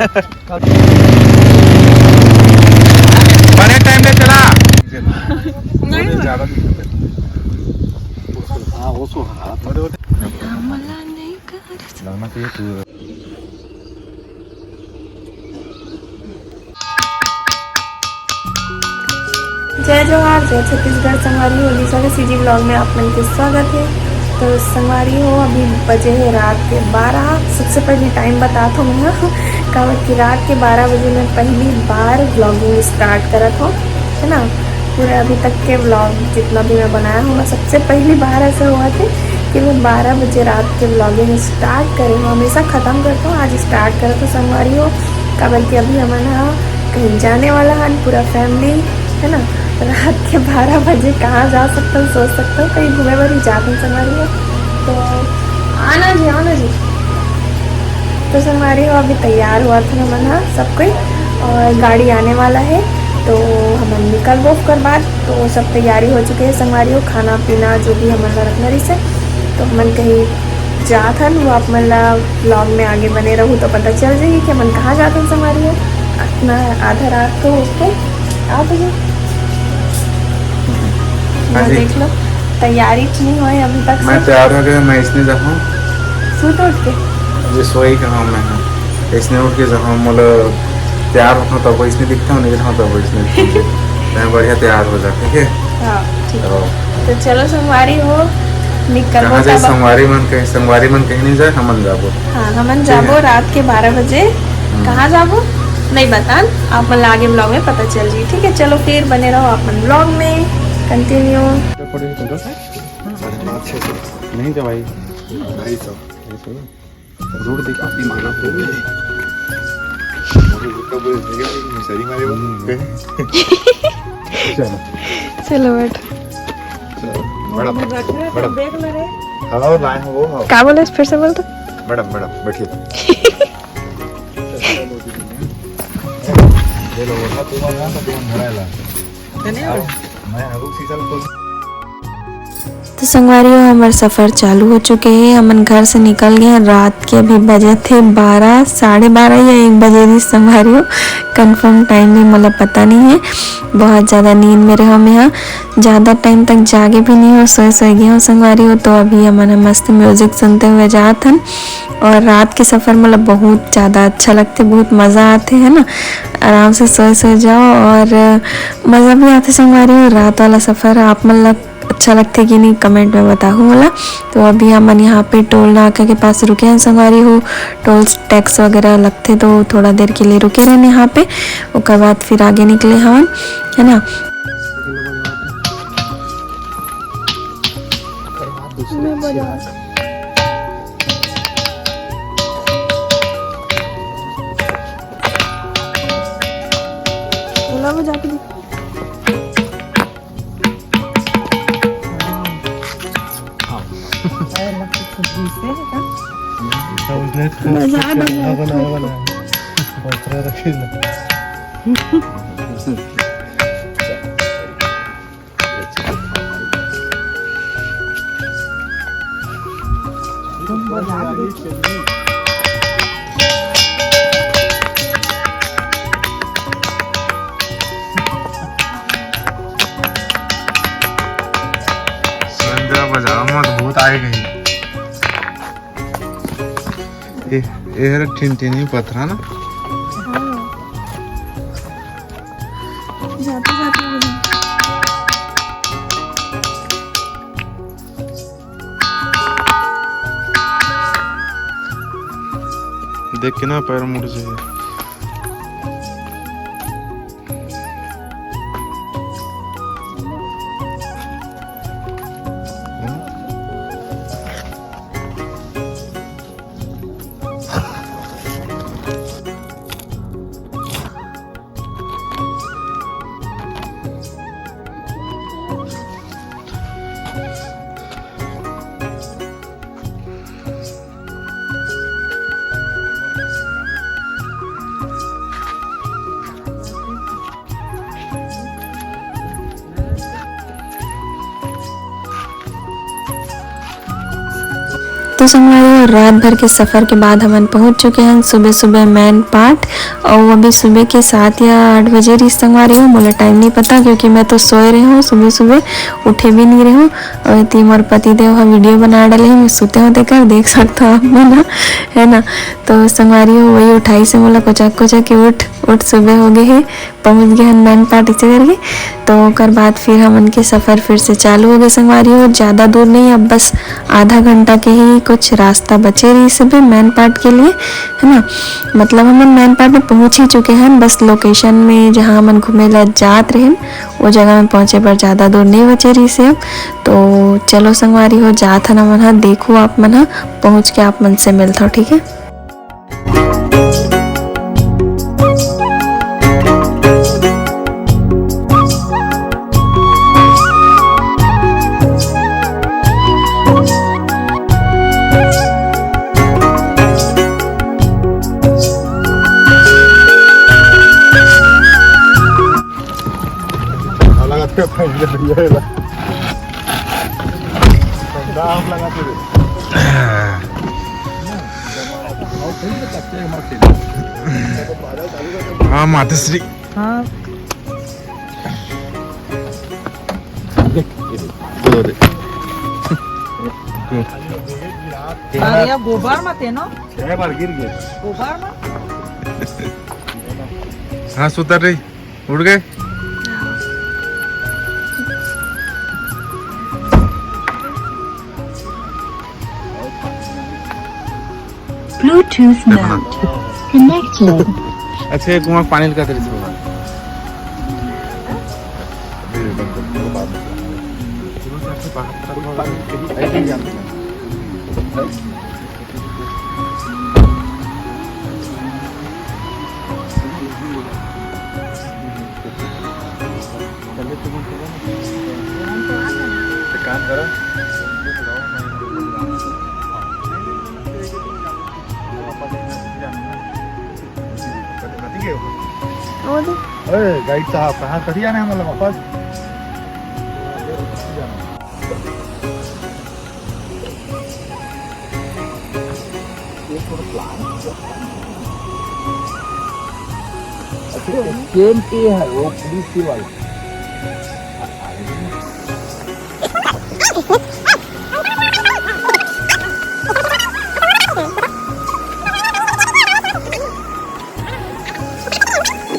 बड़े टाइम पे चला जय जोहार, जय छत्तीसगढ़। संगवारी हो ओडिशा के सीजी ब्लॉग में आप मन के स्वागत है। तो संगवारी हो अभी बजे है रात के 12। सबसे पहले टाइम बताता हूँ मैं कहा कि रात के 12 बजे मैं पहली बार ब्लॉगिंग स्टार्ट करत हूँ, है ना। पूरे अभी तक के ब्लॉग जितना भी मैं बनाया हूँ मैं सबसे पहली बार ऐसा हुआ था कि मैं 12 बजे रात के ब्लॉगिंग स्टार्ट करी हूँ। हमेशा ख़त्म करता हूँ, आज स्टार्ट करा तो संगवारी हो का बल्कि अभी हमारा कहीं जाने वाला है पूरा फैमिली, है ना। रात के 12 बजे कहाँ जा सकता हूँ, सोच सकता हूँ कहीं घूमे भरी जाते हैं संगवारी हो। तो आना जी। तो संगवारी हो अभी तैयार हुआ था हमारा सब कोई और गाड़ी आने वाला है तो हम निकल वो कर बाद तो सब तैयारी हो चुके हैं संगवारी हो। खाना पीना जो भी हमारा रखना रही से तो हम कहीं जात हन वो आप मतलब ब्लॉग में आगे बने रहूँ तो पता चल जाएगी कि हम कहाँ जाते हैं संगवारी हो। अपना आधा रात को उसको आप देख लो तैयारी नहीं हुई अभी तक। मैं तैयार हो गया, मैं इसने जाऊँ सूट उठ के अभी सोई कहाँ मैं इसने उठ के जाऊँ मतलब तैयार होता तब वो इसने दिखता हूँ नहीं दिखता तब वो इसने मैं बढ़िया तैयार हो जाते ठीक है। हाँ ठीक है तो चलो संगवारी हो निकल कहाँ जाए संगवारी मन कहीं नहीं जाए हमन जाबो। हाँ हमन जाबो रात के 12 बजे। कहाँ जाबो नहीं बता आप मन आगे ब्लॉग में पता चल जी ठीक है। चलो फिर बने रहो आप मन ब्लॉग में कंटिन्यू। नहीं तो भाई रोड देख आपकी माना चलो बैठ क्या बोले फिर से बोल तो मैडम बैठिए तो संगवारी हो हमारा सफ़र चालू हो चुके हैं। हमन घर से निकल गए हैं रात के अभी बजे थे 12 साढ़े 12 या 1 बजे थी संगवारी हो। कंफर्म टाइम भी मतलब पता नहीं है। बहुत ज़्यादा नींद में रहे हम यहाँ ज़्यादा टाइम तक जागे भी नहीं हो सोए गए हो संगवारी हो। तो अभी हमारा मस्त म्यूज़िक सुनते हुए जात हन और रात के सफ़र मतलब बहुत ज़्यादा अच्छा लगते बहुत मज़ा आते है ना। आराम से सोए जाओ और मज़ा भी आते संगवारी हो। रात वाला सफ़र आप मतलब अच्छा लगता कि नहीं कमेंट में बताओ बोला। तो अभी हम यहाँ पे टोल नाका के पास रुके हैं संगवारी हो। टोल टैक्स वगैरह लगते तो थोड़ा देर के लिए रुके रहने यहाँ पे उसके बाद फिर आगे निकले हम है ना। भूत आए गई ये ठिन पत्थरा ना देख के ना पैर मुड़ जाए। तो संगवारी रात भर के सफ़र के बाद हम पहुंच चुके हैं सुबह सुबह मैन पार्ट। और अभी सुबह के 7 या 8 बजे रही संगवारी हूँ, बोला टाइम नहीं पता क्योंकि मैं तो सोए रही हूँ, सुबह सुबह उठे भी नहीं रही हूँ। और तीन और पति देव वीडियो बना डाले हैं, मैं सोते होते कर देख सकता हूँ आप ना, है ना। तो संगवारी हो वही उठाई से बोला कोचा के उठ सुबह हो गए है, पहुँच गए हैं मैन पार्ट इसे करके। तो कर बाद फिर हम उनके सफ़र फिर से चालू हो गए संगवारी हो। ज़्यादा दूर नहीं, अब बस आधा घंटा के ही कुछ रास्ता बचे रही सब मैन पार्ट के लिए, है ना। मतलब हम मैन पार्ट में पहुंच ही चुके हैं, बस लोकेशन में जहां हम घूमे ला जात रहे वो जगह में पहुंचे पर ज़्यादा दूर नहीं बचे रही से अब। तो चलो संगवारी हो जात है ना मन, देखो आप मन पहुँच के आप मन से मिलता हो, ठीक है। हाँ माताश्री, हाँ अरे गोबर मत है ना, गिर गए। गोबर मत। हाँ सुतर रही, उड़ गए। Bluetooth mode connected. अच्छा एक कुआं पानी लगा तेरे से काम करो। गाइड साहब कहाँ कभी आने हमारा वापस ट्रेन पे है वो पुलिस की वाली।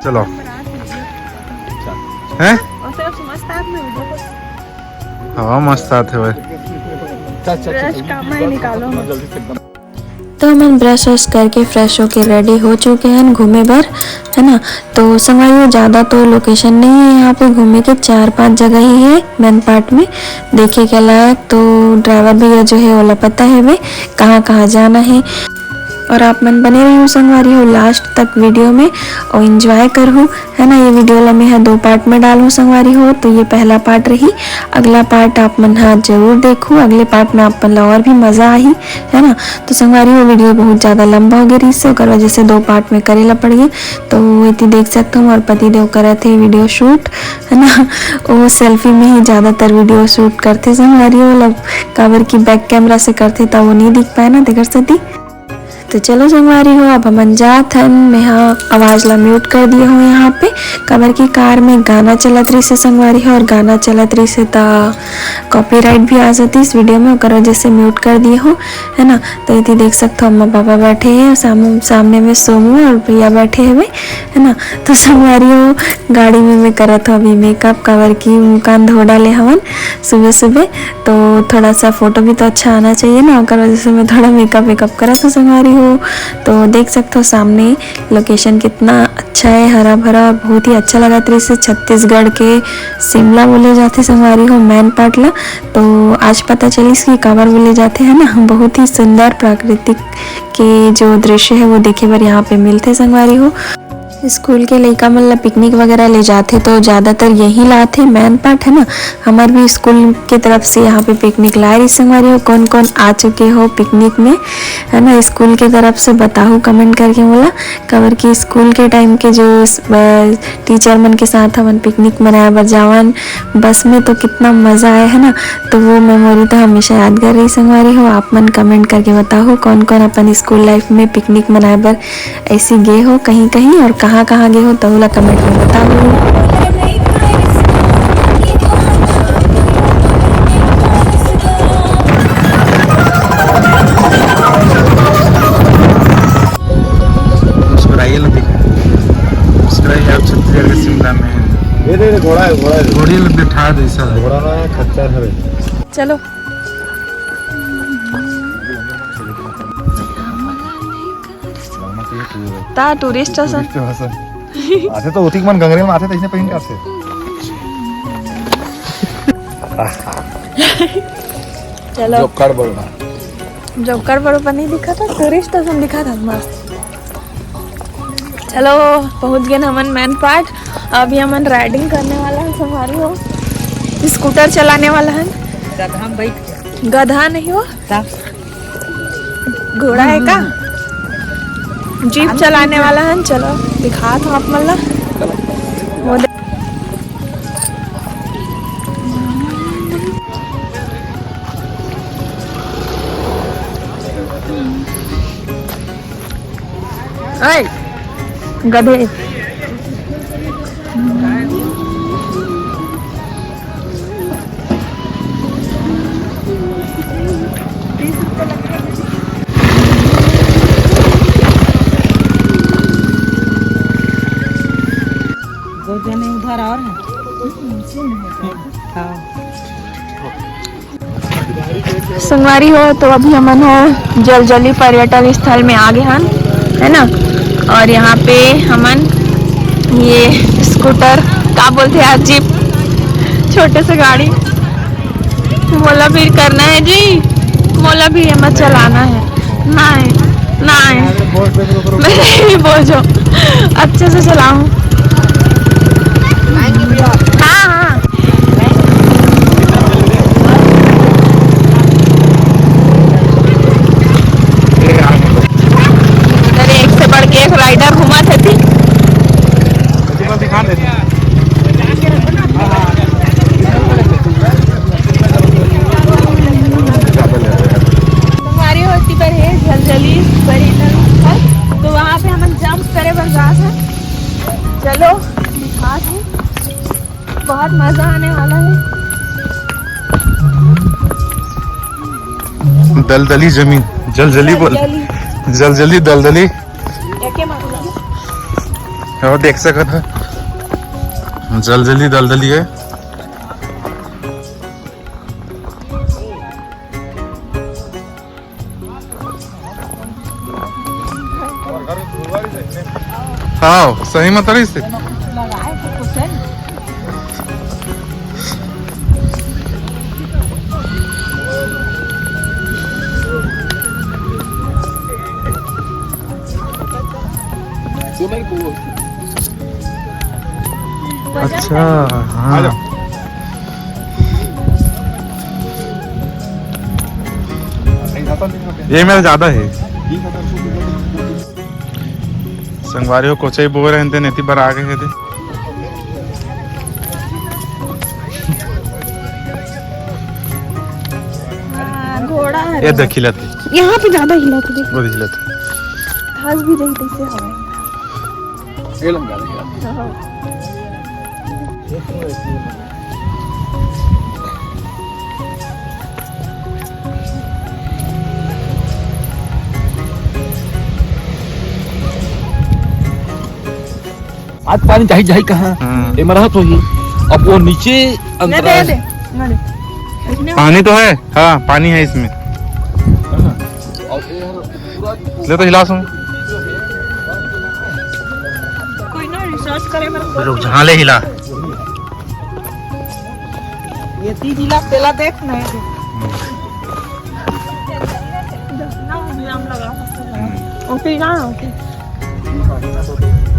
चलो हैं? हवा मस्त आते हुए। तो हम ब्रश व्रश करके फ्रेश होके रेडी हो चुके हैं घूमे भर, है ना। तो संगवारी ज़्यादा तो लोकेशन नहीं है यहाँ पे, घूमे के 4-5 जगह ही है मैन पार्ट में देखे के लायक। तो ड्राइवर भैया जो है वो पता है वे कहाँ कहाँ जाना है। और आप मन बने रही हूँ संगवारी हो लास्ट तक वीडियो में और इंजॉय कर हूँ, है ना। ये वीडियो मैं है 2 पार्ट में डालूँ संगवारी हो। तो ये पहला पार्ट रही, अगला पार्ट आप मन हाँ जरूर देखूँ, अगले पार्ट में आप मन और भी मज़ा आई, है ना। तो संगवारी हो वीडियो बहुत ज़्यादा लंबा हो गया रही से और वजह से 2 पार्ट में करेला पड़ गया। तो इतनी देख सकता हूँ और पति देव करे थे वीडियो शूट, है ना। वो सेल्फी में ही ज़्यादातर वीडियो शूट करते संगवारी हो, मतलब काबर की बैक कैमरा से करते तब वो नहीं दिख पाया ना देख सकती। तो चलो संगवारी हो अब हम जात हन, मैं हाँ आवाज़ ला म्यूट कर दिया हूँ यहाँ पे, कबर की कार में गाना चलत रही से संगवारी हो। और गाना चलत रही से ता कॉपीराइट भी आ जाती इस वीडियो में, और वजह से म्यूट कर दिया हूँ, है ना। तो ये देख सकते हो अम्मा पापा बैठे हैं, सामने में सोमू और भैया बैठे हैं, है ना। तो संगवारी हो गाड़ी में मैं करत हूँ अभी मेकअप, कवर की मुँह कान धो डाले हवन सुबह सुबह। तो थोड़ा सा फोटो भी तो अच्छा आना चाहिए ना, और वजह से मैं थोड़ा मेकअप करत हूँ संगवारी हो। तो देख सकते हो सामने लोकेशन कितना अच्छा है, हरा भरा, बहुत ही अच्छा लगा था। इसे छत्तीसगढ़ के शिमला बोले जाते संगवारी हो मैन पार्ट ला। तो आज पता चली इसकी काबर बोले जाते हैं ना। बहुत ही सुंदर प्राकृतिक के जो दृश्य है वो देखे बार यहाँ पे मिलते संगवारी हो। स्कूल के लइका मन ला पिकनिक वगैरह ले जाते तो ज़्यादातर यही लाते मेन पार्ट है ना। हमारे भी स्कूल की तरफ से यहाँ पे पिकनिक लाए रही संगवारी हो। कौन कौन आ चुके हो पिकनिक में है ना, स्कूल के तरफ से बताओ कमेंट करके बोला। कवर की स्कूल के टाइम के जो टीचर मन के साथ हमन पिकनिक मनाए बर जावन बस में, तो कितना मज़ा आया है ना। तो वो मेमोरी तो हमेशा यादगार रही संगवारी हो। आप मन कमेंट करके बताओ कौन कौन अपन स्कूल लाइफ में पिकनिक मनाए बर ऐसी गए हो कहीं कहीं, और कहाँ कहाँ गए हो तो बोला कमेंट में बताओ। छत्तीसगढ़ के शिमला में है। ये घोड़ा है, घोड़ा है, घोड़ी लोग बिठा दे ऐसा है। घोड़ा ना है, खच्चर है। चलो ता टूरिस्ट स्टेशन आते तो उतिक मन गंगरेल में आते तो इसने पहन के आते। चलो जोकर बोलना, जोकर बरोबर नहीं दिखा था, टूरिस्ट स्टेशन दिखा था मस्त। चलो पहुंच गए हमन मेन पार्ट। अभी हमन राइडिंग करने वाला है सवारी हो, स्कूटर चलाने वाला है। गधा में बैठ गया। गधा नहीं हो, घोड़ा है का, जीप चलाने वाला है। चलो दिखा तो आप मतलब वो गधे। दो जने उधर और हैं। हाँ। संगवारी हो तो अभी हमन हो जलजली पर्यटन स्थल में आ गए हन है ना। और यहाँ पे हमन ये स्कूटर क्या बोलते हैं जीप, छोटे से गाड़ी मोला भी करना है जी, मोला भी हमें चलाना है। नहीं नहीं मैं बोझो अच्छे से चलाऊं। हाँ हाँ एक से बढ़ के एक राइडर घुमा थे। दिखा देते हमारी होती पर है जलजली पर्यटन स्थल, तो वहाँ पे हम जंप करे बन रहा था। चलो दिखा दो, बहुत मजा आने वाला है। दलदली जमीन, जलजली बोल, जलजली दलदली एके मतलब और देख सकत है जलजली दलदली है। हाँ सही मतलब से अच्छा हाँ। ये मेरा ज्यादा है संगवारी हो कोचे बोल रहे थे नेति पर आ गए थे। घोड़ा है ये देख हिलत यहाँ पे ज्यादा हिला तो देख, वो हिलत घास भी रही कैसे हवा आज पानी जाही जाही कहाँ ये मरा तो ही। अब वो नीचे अंतराल पानी तो है। हाँ पानी है इसमें, ले तो हिला सुन कोई ना रिसर्च करे मेरे रुक जहाँ ले हिला। ये तीन जिला पहला देख ना है। ओके ना ओके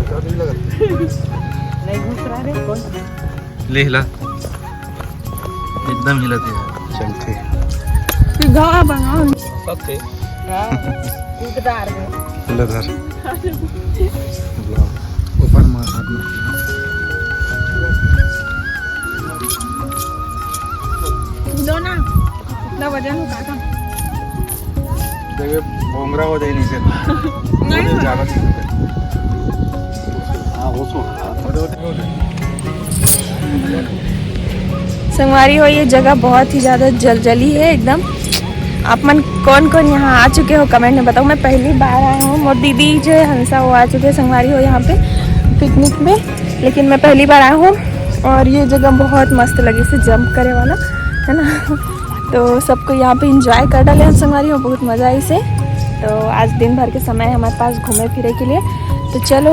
नहीं घुस रहा रे कौन ले हिला एकदम हिलते हैं चलते घाव बनाओ सबसे कूददार में लधर ऊपर मार दो ना इतना वजन उठाता देखिए भोंगरा हो जाए नीचे नहीं ज्यादा संगवारी हो ये जगह बहुत ही ज़्यादा जलजली है एकदम। आप मन कौन कौन यहाँ आ चुके हो कमेंट में बताओ। मैं पहली बार आया हूँ, मोर दीदी जो है हंसा वो आ चुके हैं संगवारी हो यहाँ पे पिकनिक में, लेकिन मैं पहली बार आया हूँ और ये जगह बहुत मस्त लगी से जंप करे वाला है ना। तो सबको यहाँ पे इंजॉय कर डाले हम संगवारी हो, बहुत मज़ा आई से। तो आज दिन भर के समय है हमारे पास घूमे फिरे के लिए, तो चलो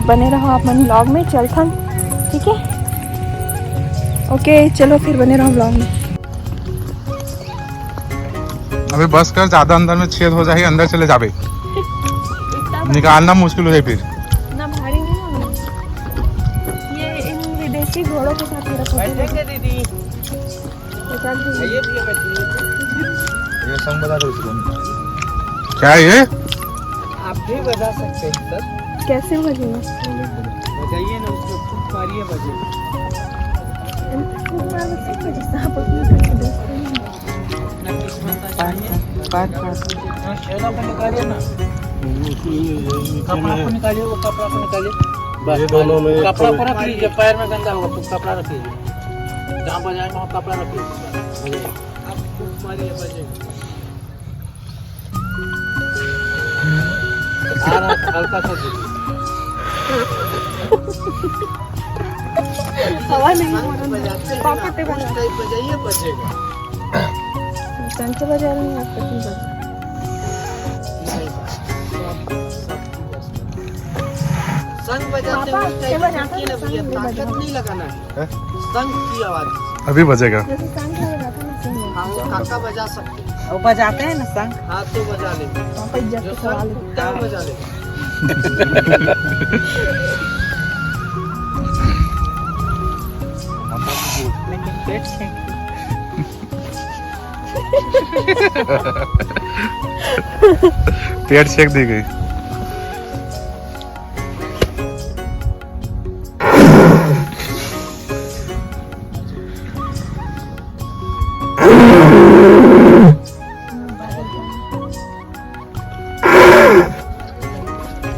बने रहो आप मन ब्लॉग में चलता हूँ, ठीक है ओके चलो फिर बने रहो ब्लॉग में। अभी बस कर ज्यादा अंदर में छेद हो जाए अंदर चले जावे निकालना मुश्किल हो जाए फिर ना भारी नहीं होगा। ये इन विदेशी घोड़ों के साथ मेरा फोटो बैठेंगे दीदी तो चल ठीक है। ये भी बैठिए ये संग बता दो इसको क्या है ये आप भी बजा सकते हैं सर कैसे बजेगा बजाइए ना उसको खूब मारिए बजे कपड़ा को निकालिए वो कपड़ा को निकालिए बस दोनों में कपड़ा को रख लीजिए पैर में गंदा होगा तो कपड़ा रख लीजिए जहाँ बजाए वहाँ कपड़ा रख लीजिए आप खूब मारिए बजे हल्का सा हवा नहीं हो रहा पापा टे बजाइए बजेगा से बजा रही हूँ आपको क्यों बजा संग बजाते पापा, हैं ये बजाते हैं, ताकत संग नहीं नहीं लगाना है हैं? संग की आवाज अभी बजेगा जैसे संग लगा था ना संग हाँ वो काका बजा सकते हैं वो बजाते हैं ना संग हाँ तो बजा ले पापा इज्जत जो का सवाल संग है। टूटता है वो बजा ले लेकिन पेट छेंक पेट छेक दी गई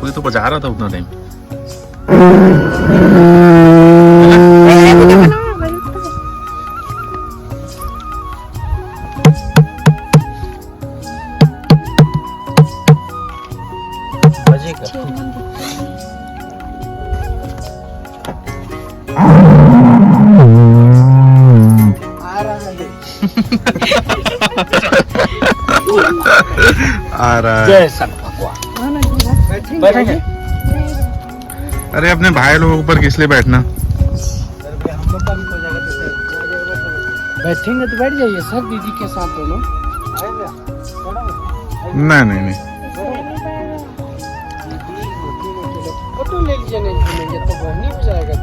कोई तो बजा रहा था उतना टाइम आ रहा है जय संग भगवान बैठेंगे अरे अपने भाई लोगों ऊपर किस लिए बैठना बैठेंगे तो बैठ जाइए सर दीदी के साथ दोनों नहीं फोटो ले लीजिए नहीं घूमेंगे तो नहीं हो जाएगा